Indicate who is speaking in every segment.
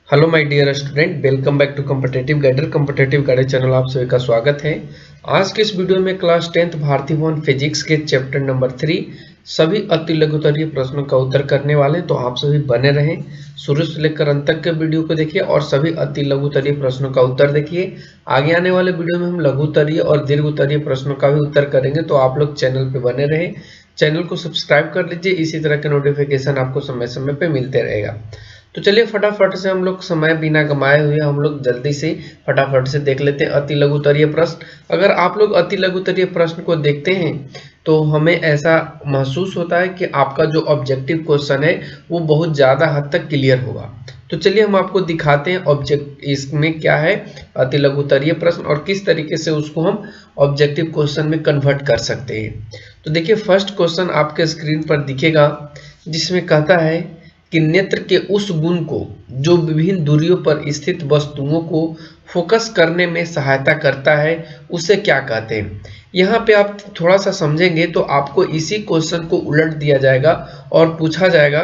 Speaker 1: Hello my dear student, welcome back to competitive guider channel. आप सभी का स्वागत है। आज के इस वीडियो में क्लास 10th भारतीय भवन फिजिक्स के चैप्टर नंबर 3 सभी अति लघुतरीय प्रश्नों का उत्तर करने वाले हैं। तो आप सभी बने रहें, शुरू से लेकर अंत तक के वीडियो को देखिए और सभी अति लघुतरीय प्रश्नों का उत्तर देखिए। आगे आने वाले वीडियो में हम लघुतरीय और दीर्घोत्तरीय प्रश्नों का भी उत्तर करेंगे, तो आप लोग चैनल पे बने रहें। चैनल को सब्सक्राइब कर लीजिए, इसी तरह के नोटिफिकेशन आपको समय समय पे मिलते रहेगा। तो चलिए फटाफट से हम लोग समय बिना गमाए हुए हम लोग जल्दी से फटाफट से देख लेते हैं अति लघुतरीय प्रश्न। अगर आप लोग अति लघुतरीय प्रश्न को देखते हैं तो हमें ऐसा महसूस होता है कि आपका जो ऑब्जेक्टिव क्वेश्चन है वो बहुत ज़्यादा हद तक क्लियर होगा। तो चलिए हम आपको दिखाते हैं ऑब्जेक्ट इसमें क्या है अति लघुतरीय प्रश्न और किस तरीके से उसको हम ऑब्जेक्टिव क्वेश्चन में कन्वर्ट कर सकते हैं। तो देखिए फर्स्ट क्वेश्चन आपके स्क्रीन पर दिखेगा, जिसमें कहता है कि नेत्र के उस गुण को जो विभिन्न दूरियों पर स्थित वस्तुओं को फोकस करने में सहायता करता है उसे क्या कहते हैं। यहाँ पे आप थोड़ा सा समझेंगे तो आपको इसी क्वेश्चन को उलट दिया जाएगा और पूछा जाएगा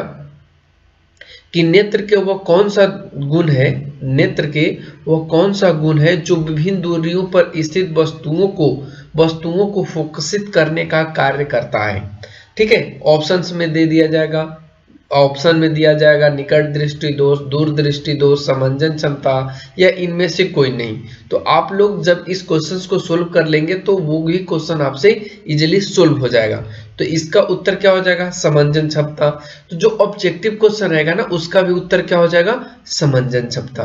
Speaker 1: कि नेत्र के वो कौन सा गुण है, नेत्र के वो कौन सा गुण है जो विभिन्न दूरियों पर स्थित वस्तुओं को फोकसित करने का कार्य करता है। ठीक है, ऑप्शंस में दे दिया जाएगा, ऑप्शन में दिया जाएगा निकट दृष्टि दोष, दूर दृष्टि दोष, समंजन क्षमता या इनमें से कोई नहीं। तो आप लोग जब इस क्वेश्चन को सोल्व कर लेंगे तो वो भी क्वेश्चन आपसे इजीली सोल्व हो जाएगा। तो इसका उत्तर क्या हो जाएगा, समंजन क्षमता। तो जो ऑब्जेक्टिव क्वेश्चन रहेगा ना उसका भी उत्तर क्या हो जाएगा, समंजन क्षमता।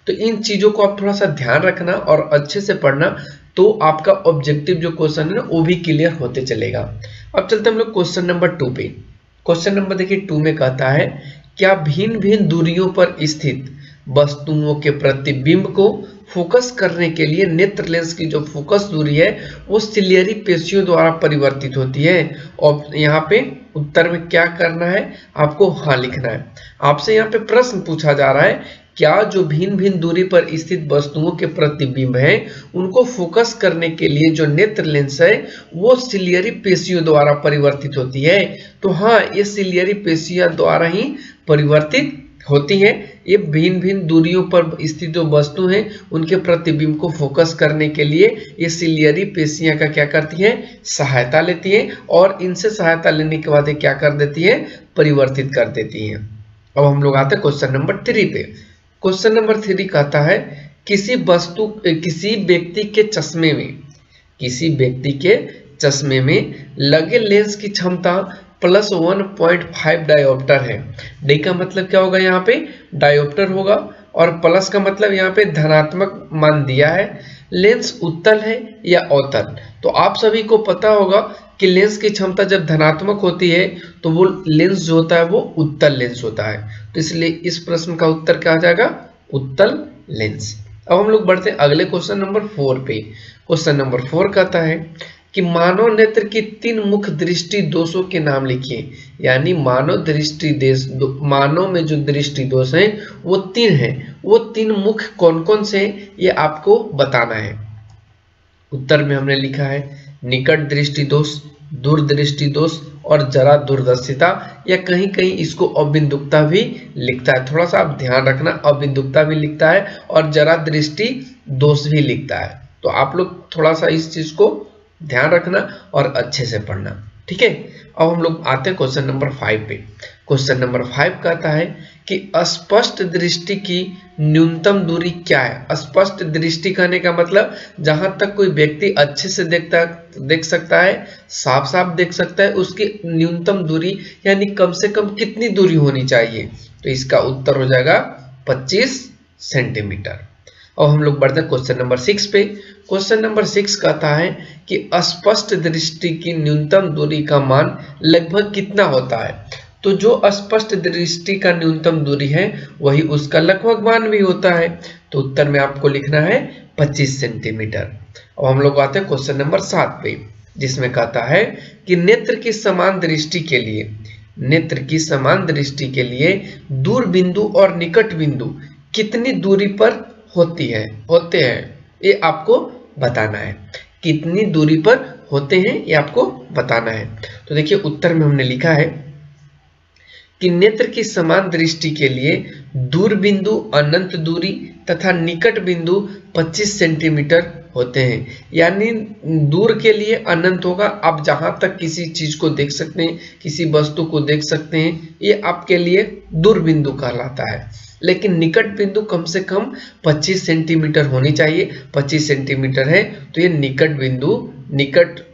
Speaker 1: तो इन चीजों को आप थोड़ा सा ध्यान रखना और अच्छे से पढ़ना, तो आपका ऑब्जेक्टिव जो क्वेश्चन है ना वो भी क्लियर होते चलेगा। अब चलते हम लोग क्वेश्चन नंबर 2 पे। क्वेश्चन नंबर देखिए 2 में कहता है, क्या भिन्न भिन्न दूरियों पर स्थित वस्तुओं के प्रतिबिंब को फोकस करने के लिए नेत्र लेंस की जो फोकस दूरी है वो सिलियरी पेशियों द्वारा परिवर्तित होती है। और यहाँ पे उत्तर में क्या करना है, आपको हाँ लिखना है। आपसे यहाँ पे प्रश्न पूछा जा रहा है, क्या जो भिन्न भिन्न दूरी पर स्थित वस्तुओं के प्रतिबिंब हैं उनको फोकस करने के लिए जो नेत्र लेंस है वो सिलियरी पेशियों द्वारा परिवर्तित होती है। तो हाँ, ये सिलियरी पेशियों द्वारा ही परिवर्तित होती हैं। ये भिन्न भिन्न दूरियों पर स्थित जो वस्तु हैं उनके प्रतिबिंब को फोकस करने के लिए ये सिलियरी पेशियां का क्या करती हैं, सहायता लेती हैं और इनसे सहायता लेने के बाद ये क्या कर देती है, परिवर्तित कर देती हैं। अब हम लोग आते हैं क्वेश्चन नंबर 3 पे। क्वेश्चन नंबर 3 कहता है, किसी व्यक्ति के चश्मे में लगे लेंस की क्षमता +1.5 डायोप्टर है। डी का मतलब क्या होगा, यहाँ पे डायोप्टर होगा और प्लस का मतलब यहाँ पे धनात्मक मान दिया है। लेंस उत्तल है या अवतल, तो आप सभी को पता होगा कि लेंस की क्षमता जब धनात्मक होती है तो वो लेंस जो होता है वो उत्तल लेंस होता है। तो इसलिए इस प्रश्न का उत्तर क्या आ जाएगा, उत्तल लेंस। अब हम लोग बढ़ते हैं अगले क्वेश्चन नंबर 4 पे। क्वेश्चन नंबर 4 कहता है कि मानव नेत्र की 3 मुख्य दृष्टि दोषों के नाम लिखिए। यानी मानव में जो दृष्टि दोष हैं वो 3 हैं, वो 3 मुख्य कौन कौन से हैं ये आपको बताना है। उत्तर में हमने लिखा है निकट दृष्टि दोष, दूरदृष्टि दोष और जरा दूरदर्शिता, या कहीं कहीं इसको अबिंदुकता भी लिखता है। थोड़ा सा आप ध्यान रखना, अबिंदुकता भी लिखता है और जरा दृष्टि दोष भी लिखता है। तो आप लोग थोड़ा सा इस चीज को ध्यान रखना और अच्छे से पढ़ना, ठीक है। अब हम लोग आते हैं क्वेश्चन नंबर 5 पे। क्वेश्चन नंबर 5 कहता है कि स्पष्ट दृष्टि की न्यूनतम दूरी क्या है। स्पष्ट दृष्टि कहने का मतलब जहां तक कोई व्यक्ति अच्छे से देख सकता है, साफ साफ देख सकता है, उसकी न्यूनतम दूरी यानी कम से कम कितनी दूरी होनी चाहिए। तो इसका उत्तर हो जाएगा 25 सेंटीमीटर। अब हम लोग बढ़ते हैं क्वेश्चन नंबर 6 पे। क्वेश्चन नंबर 6 कहता है कि स्पष्ट दृष्टि की न्यूनतम दूरी का मान लगभग कितना होता है। तो जो स्पष्ट दृष्टि का न्यूनतम दूरी है वही उसका लगभग मान भी होता है। तो उत्तर में आपको लिखना है 25 सेंटीमीटर। अब हम लोग आते हैं क्वेश्चन नंबर 7 पे, जिसमें कहता है कि नेत्र की समान दृष्टि के लिए दूर बिंदु और निकट बिंदु कितनी दूरी पर होते हैं ये आपको बताना है। कितनी दूरी पर होते हैं ये आपको बताना है। तो देखिए उत्तर में हमने लिखा है कि नेत्र की समान दृष्टि के लिए दूर बिंदु अनंत दूरी तथा निकट बिंदु 25 सेंटीमीटर होते हैं। यानी दूर के लिए अनंत होगा, आप जहां तक किसी चीज को देख सकते हैं, किसी वस्तु को देख सकते हैं, ये आपके लिए दूर बिंदु कहलाता है। लेकिन निकट बिंदु कम से कम 25 सेंटीमीटर होनी चाहिए। 25 सेंटीमीटर है तो ये निकट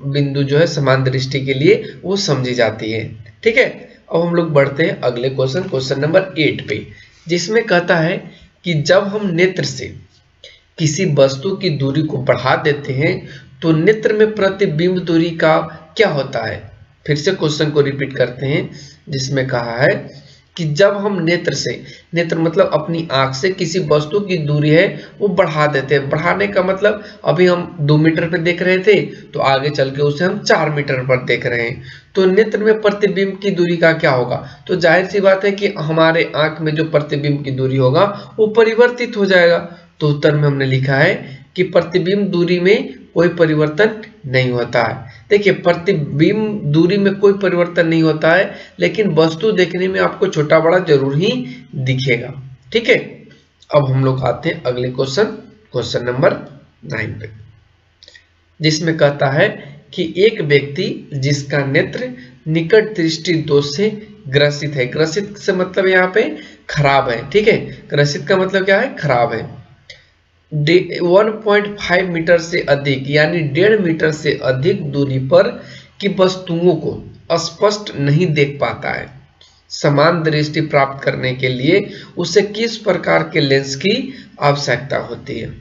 Speaker 1: बिंदु जो है समान दृष्टि के लिए वो समझी जाती है। ठीक है, अब हम लोग बढ़ते हैं अगले क्वेश्चन नंबर 8 पे, जिसमें कहता है कि जब हम नेत्र से किसी वस्तु की दूरी को बढ़ा देते हैं तो नेत्र में प्रतिबिंब दूरी का क्या होता है। फिर से क्वेश्चन को रिपीट करते हैं, जिसमें कहा है कि जब हम नेत्र मतलब अपनी आंख से किसी वस्तु की दूरी है वो बढ़ा देते हैं। बढ़ाने का मतलब अभी हम 2 मीटर पर देख रहे थे तो आगे चल के उसे हम 4 मीटर पर देख रहे हैं, तो नेत्र में प्रतिबिंब की दूरी का क्या होगा। तो जाहिर सी बात है कि हमारे आंख में जो प्रतिबिंब की दूरी होगा वो परिवर्तित हो जाएगा। तो उत्तर में हमने लिखा है कि प्रतिबिंब दूरी में कोई परिवर्तन नहीं होता है। देखिए, प्रतिबिंब दूरी में कोई परिवर्तन नहीं होता है, लेकिन वस्तु देखने में आपको छोटा बड़ा जरूर ही दिखेगा। ठीक है, अब हम लोग आते हैं अगले क्वेश्चन नंबर 9 पे, जिसमें कहता है कि एक व्यक्ति जिसका नेत्र निकट दृष्टि दोष से ग्रसित है। ग्रसित से मतलब यहाँ पे खराब है। ठीक है, ग्रसित का मतलब क्या है, खराब है। 1.5 मीटर से अधिक यानी 1.5 मीटर से अधिक दूरी पर की वस्तुओं को स्पष्ट नहीं देख पाता है। समान दृष्टि प्राप्त करने के लिए उसे किस प्रकार के लेंस की आवश्यकता होती है।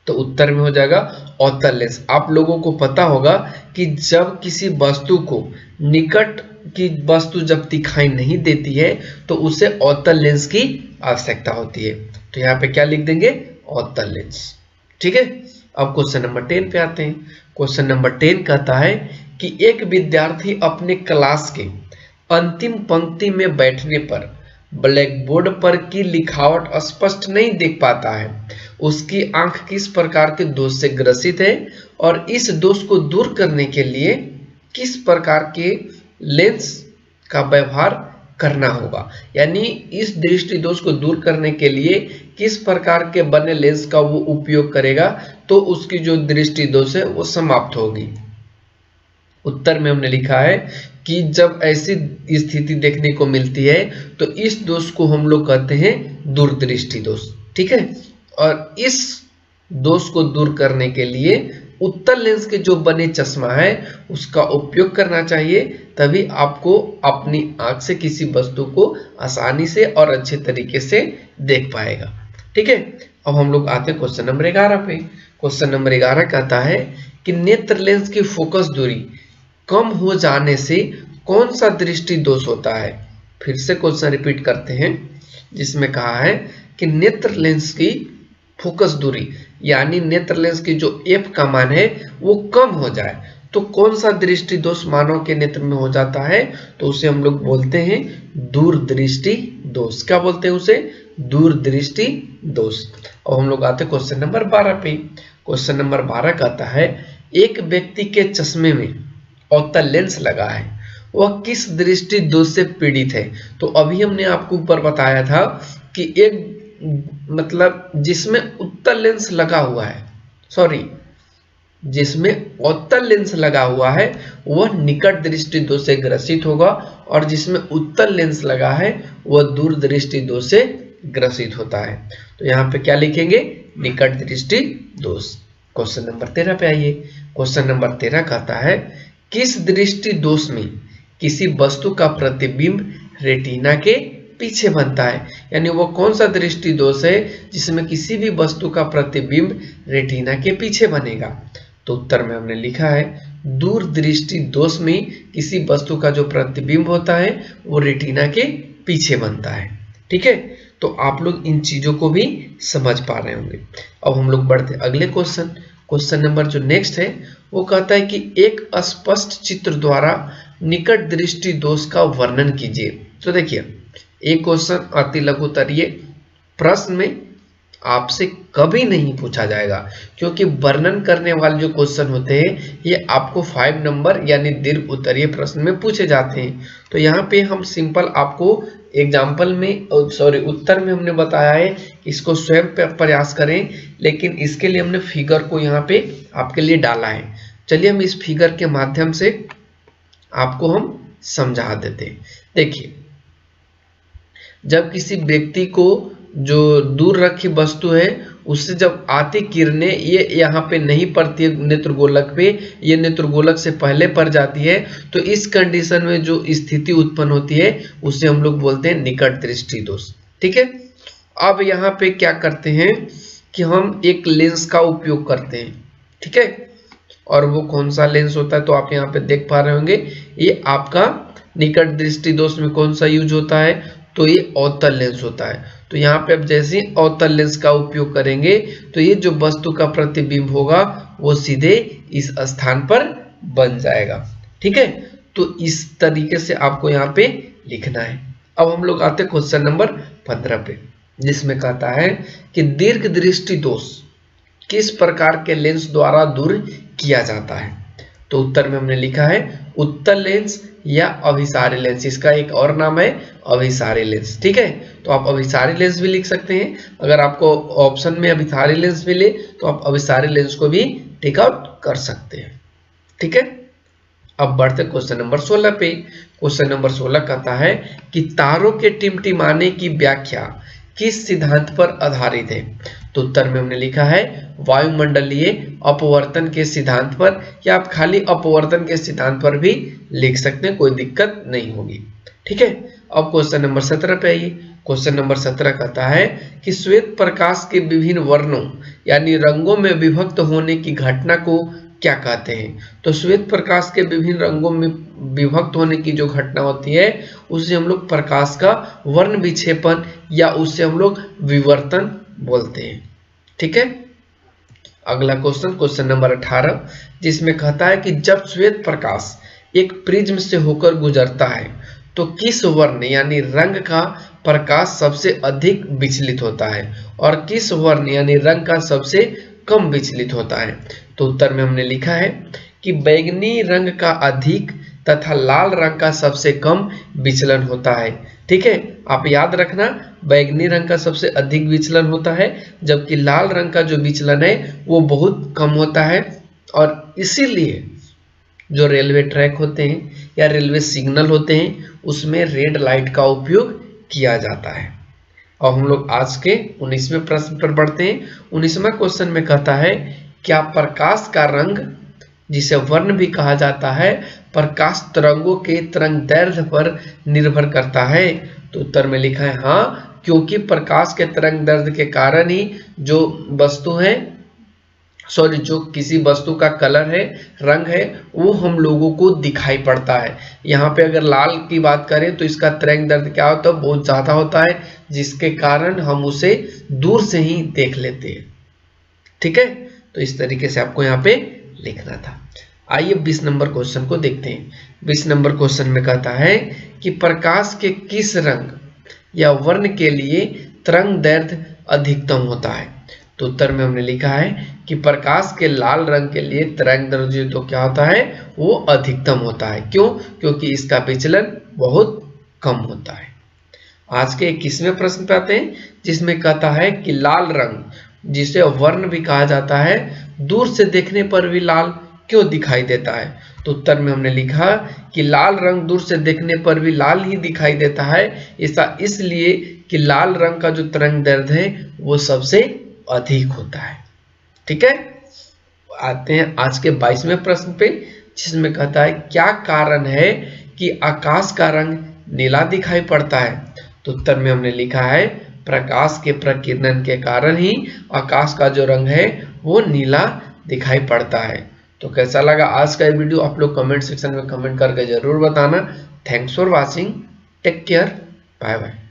Speaker 1: तो उत्तर में हो जाएगा अवतल लेंस। आप लोगों को पता होगा कि जब किसी वस्तु को निकट की वस्तु जब दिखाई नहीं देती है तो उसे अवतल लेंस की आवश्यकता होती है। तो यहाँ पे क्या लिख देंगे, अवतल लेंस। ठीक है, अब क्वेश्चन नंबर 10 पे आते हैं। क्वेश्चन नंबर 10 कहता है कि एक विद्यार्थी अपने क्लास के अंतिम पंक्ति में बैठने पर ब्लैक बोर्ड पर की लिखावट स्पष्ट नहीं देख पाता है। उसकी आंख किस प्रकार के दोष से ग्रसित है और इस दोष को दूर करने के लिए किस प्रकार के लेंस का व्यवहार करना होगा। यानी इस दृष्टि दोष को दूर करने के लिए किस प्रकार के बने लेंस का वो उपयोग करेगा तो उसकी जो दृष्टि दोष है वो समाप्त होगी। उत्तर में हमने लिखा है कि जब ऐसी स्थिति देखने को मिलती है तो इस दोष को हम लोग कहते हैं दूरदृष्टि दोष। ठीक है, और इस दोष को दूर करने के लिए उत्तल लेंस के जो बने चश्मा है उसका उपयोग करना चाहिए, तभी आपको अपनी आंख से किसी वस्तु को आसानी से और अच्छे तरीके से देख पाएगा। ठीक है, अब हम लोग आते हैं क्वेश्चन नंबर 11 पे। क्वेश्चन नंबर 11 कहता है कि नेत्र लेंस की फोकस दूरी कम हो जाने से कौन सा दृष्टि दोष होता है। फिर से क्वेश्चन रिपीट करते हैं, जिसमें कहा है कि नेत्र लेंस की फोकस दूरी यानी नेत्र लेंस की जो एफ का मान है वो कम हो जाए तो कौन सा दृष्टि दोष मानव के नेत्र में हो जाता है। तो उसे हम लोग बोलते हैं दूरदृष्टि दोष। क्या बोलते हैं उसे, दूरदृष्टि दोष। और हम लोग आते हैं क्वेश्चन नंबर 12 पे। क्वेश्चन नंबर 12 कहता है एक व्यक्ति के चश्मे में अवतल लेंस लगा है, वह किस दृष्टि दोष से पीड़ित है। तो अभी हमने आपको ऊपर बताया था कि एक मतलब जिसमें उत्तल लेंस लगा हुआ है, जिसमें अवतल लेंस लगा हुआ है वह निकट दृष्टि दोष से ग्रसित होगा और जिसमें उत्तल लेंस लगा है वह दूर दृष्टि दोष से ग्रसित होता है। तो यहाँ पे क्या लिखेंगे, निकट दृष्टि दोष। क्वेश्चन नंबर 13 पे आइए। क्वेश्चन नंबर 13 कहता है किस दृष्टि दोष में किसी वस्तु का प्रतिबिंब रेटिना के पीछे बनता है। यानी वो कौन सा दृष्टि दोष है जिसमें किसी भी वस्तु का प्रतिबिंब रेटिना के पीछे बनेगा। तो उत्तर में हमने लिखा है दूरदृष्टि दोष में किसी वस्तु का जो प्रतिबिंब होता है वो रेटिना के पीछे बनता है। ठीक है, तो आप लोग इन चीजों को भी समझ पा रहे होंगे। अब हम लोग बढ़ते अगले क्वेश्चन नंबर जो नेक्स्ट है वो कहता है कि एक अस्पष्ट चित्र द्वारा निकट दृष्टि दोष का वर्णन कीजिए। तो देखिए, एक क्वेश्चन अति लघु उत्तरीय प्रश्न में आपसे कभी नहीं पूछा जाएगा, क्योंकि वर्णन करने वाले जो क्वेश्चन होते हैं ये आपको 5 नंबर यानी दीर्घ उत्तरीय प्रश्न में पूछे जाते हैं। तो यहाँ पे हम सिंपल आपको एग्जाम्पल में उत्तर में हमने बताया है, इसको स्वयं प्रयास करें, लेकिन इसके लिए हमने फिगर को यहाँ पे आपके लिए डाला है। चलिए हम इस फिगर के माध्यम से आपको हम समझा देते हैं। देखिए, जब किसी व्यक्ति को जो दूर रखी वस्तु है उससे जब आती किरणें ये यहाँ पे नहीं पड़ती है नेत्रगोलक पे, ये नेत्रगोलक से पहले पड़ जाती है, तो इस कंडीशन में जो स्थिति उत्पन्न होती है उसे हम लोग बोलते हैं निकट दृष्टि दोष। ठीक है, अब यहाँ पे क्या करते हैं कि हम एक लेंस का उपयोग करते हैं। ठीक है, और वो कौन सा लेंस होता है तो आप यहाँ पे देख पा रहे होंगे, ये आपका निकट दृष्टि दोष में कौन सा यूज होता है, तो ये अवतल लेंस होता है। तो यहाँ पे अब जैसे अवतल लेंस का उपयोग करेंगे तो ये जो वस्तु का प्रतिबिंब होगा वो सीधे इस स्थान पर बन जाएगा। ठीक है, तो इस तरीके से आपको यहाँ पे लिखना है। अब हम लोग आते हैं क्वेश्चन नंबर 15 पे, जिसमें कहता है कि दीर्घ दृष्टि दोष किस प्रकार के लेंस द्वारा दूर किया जाता है। तो उत्तर में हमने लिखा है उत्तल लेंस या अभिसारी लेंस, इसका एक और नाम है अभिसारी लेंस। ठीक है, तो आप अभिसारी लेंस भी लिख सकते हैं। अगर आपको ऑप्शन में अभिसारी लेंस मिले तो आप अभिसारी लेंस को भी टिक आउट कर सकते हैं। ठीक है, अब बढ़ते क्वेश्चन नंबर 16 पे। क्वेश्चन नंबर 16 कहता है कि तारों के टिमटिमाने की व्याख्या किस सिद्धांत पर आधारित है। तो उत्तर में हमने लिखा है वायुमंडलीय अपवर्तन के सिद्धांत पर, या आप खाली अपवर्तन के सिद्धांत पर भी लिख सकते हैं, कोई दिक्कत नहीं होगी। ठीक है, अब क्वेश्चन नंबर 17 पे आइए। क्वेश्चन नंबर 17 कहता है कि श्वेत प्रकाश के विभिन्न वर्णों यानी रंगों में विभक्त होने की घटना को क्या कहते हैं। तो श्वेत प्रकाश के विभिन्न रंगों में विभक्त होने की जो घटना होती है उसे हम लोग प्रकाश का वर्ण विक्षेपण या उससे हम लोग विवर्तन बोलते हैं। ठीक है, अगला क्वेश्चन, क्वेश्चन नंबर 18, जिसमें कहता है कि जब श्वेत प्रकाश एक प्रिज्म से होकर गुजरता है तो किस वर्ण यानी रंग का प्रकाश सबसे अधिक विचलित होता है और किस वर्ण यानी रंग का सबसे कम विचलित होता है। तो उत्तर में हमने लिखा है कि बैंगनी रंग का अधिक तथा लाल रंग का सबसे कम विचलन होता है। ठीक है, आप याद रखना, बैंगनी रंग का सबसे अधिक विचलन होता है, जबकि लाल रंग का जो विचलन है वो बहुत कम होता है। और इसीलिए जो रेलवे ट्रैक होते हैं या रेलवे सिग्नल होते हैं उसमें रेड लाइट का उपयोग किया जाता है। और हम लोग आज के 19वें प्रश्न पर बढ़ते हैं। 19वां क्वेश्चन में कहता है क्या प्रकाश का रंग, जिसे वर्ण भी कहा जाता है, प्रकाश तरंगों के तरंग दैर्ध्य पर निर्भर करता है। तो उत्तर में लिखा है हाँ, क्योंकि प्रकाश के तरंग दैर्ध्य के कारण ही जो वस्तु है जो किसी वस्तु का कलर है, रंग है, वो हम लोगों को दिखाई पड़ता है। यहाँ पे अगर लाल की बात करें तो इसका तरंग दैर्ध्य क्या होता है, बहुत ज्यादा होता है, जिसके कारण हम उसे दूर से ही देख लेते हैं। ठीक है, तो इस तरीके से आपको यहाँ पे लिखना था। आइए 20 नंबर क्वेश्चन को देखते हैं। 20 नंबर क्वेश्चन में कहता है कि प्रकाश के किस रंग या वर्ण के लिए तरंग दैर्ध्य अधिकतम होता है। तो उत्तर में हमने लिखा है कि प्रकाश के लाल रंग के लिए तरंग दैर्ध्य तो क्या होता है, वो अधिकतम होता है। क्यों? क्योंकि इसका विचलन बहुत कम होता है। आज के 21वें प्रश्न पे आते हैं, जिसमें कहता है कि लाल रंग, जिसे वर्ण भी कहा जाता है, दूर से देखने पर भी लाल क्यों दिखाई देता है। तो उत्तर में हमने लिखा कि लाल रंग दूर से देखने पर भी लाल ही दिखाई देता है। ऐसा इसलिए कि लाल रंग का जो तरंग दैर्ध्य है वो सबसे अधिक होता है। ठीक है, आते हैं आज के 22वें प्रश्न पे, जिसमें कहता है क्या कारण है कि आकाश का रंग नीला दिखाई पड़ता है। तो उत्तर में हमने लिखा है प्रकाश के प्रकीर्णन के कारण ही आकाश का जो रंग है वो नीला दिखाई पड़ता है। तो कैसा लगा आज का ये वीडियो, आप लोग कमेंट सेक्शन में कमेंट करके जरूर बताना। Thanks for watching, take care, bye bye.